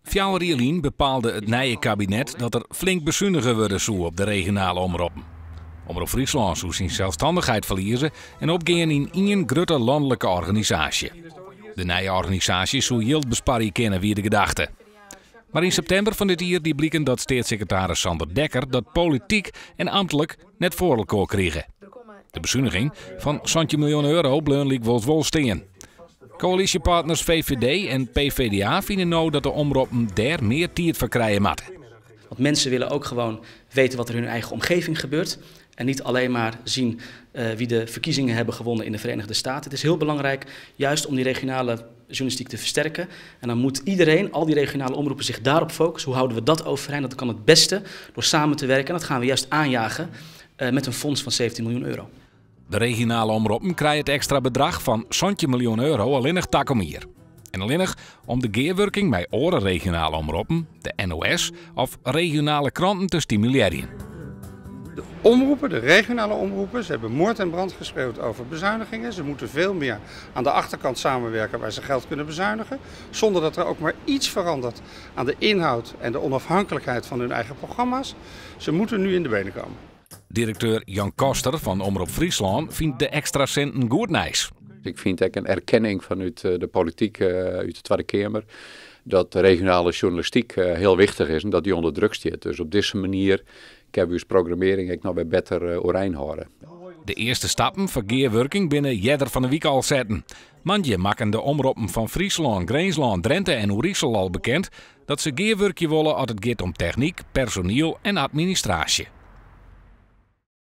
Fjouwerlien bepaalde het nieuwe kabinet dat er flink bezuinigen worden zou op de regionale omroepen. Omroep Friesland zou zijn zelfstandigheid verliezen en opgaan in één grote landelijke organisatie. De nieuwe organisatie zou heel besparingen kennen wie de gedachte. Maar in september van dit jaar blieken dat staatssecretaris Sander Dekker dat politiek en ambtelijk net voor elkaar kregen. De bezuiniging van €20 miljoen bleef wel steen. Coalitiepartners VVD en PvdA vinden nou dat de omroepen daar meer tijd voor krijgen moeten. Want mensen willen ook gewoon weten wat er in hun eigen omgeving gebeurt. En niet alleen maar zien wie de verkiezingen hebben gewonnen in de Verenigde Staten. Het is heel belangrijk juist om die regionale journalistiek te versterken. En dan moet iedereen, al die regionale omroepen, zich daarop focussen. Hoe houden we dat overeind? Dat kan het beste door samen te werken. En dat gaan we juist aanjagen met een fonds van €17 miljoen. De regionale omroepen krijgen het extra bedrag van €20 miljoen alleen nog takom hier. En alleen nog om de gearwerking bij andere regionale omroepen, de NOS of regionale kranten te stimuleren. De omroepen, de regionale omroepen, ze hebben moord en brand geschreeuwd over bezuinigingen. Ze moeten veel meer aan de achterkant samenwerken waar ze geld kunnen bezuinigen. Zonder dat er ook maar iets verandert aan de inhoud en de onafhankelijkheid van hun eigen programma's. Ze moeten nu in de benen komen. Directeur Jan Koster van Omroep Friesland vindt de extra centen goed nice. Ik vind ook een erkenning vanuit de politiek, uit de Tweede Kamer, dat de regionale journalistiek heel wichtig is en dat die onder druk staat. Dus op deze manier hebben we programmering ook nog weer beter overeind houden. De eerste stappen voor gearwerking binnen jeder van de week al zetten. Mandje maken de omroepen van Friesland, Greensland, Drenthe en Oerisel al bekend dat ze gearwerkje willen als het gaat om techniek, personeel en administratie.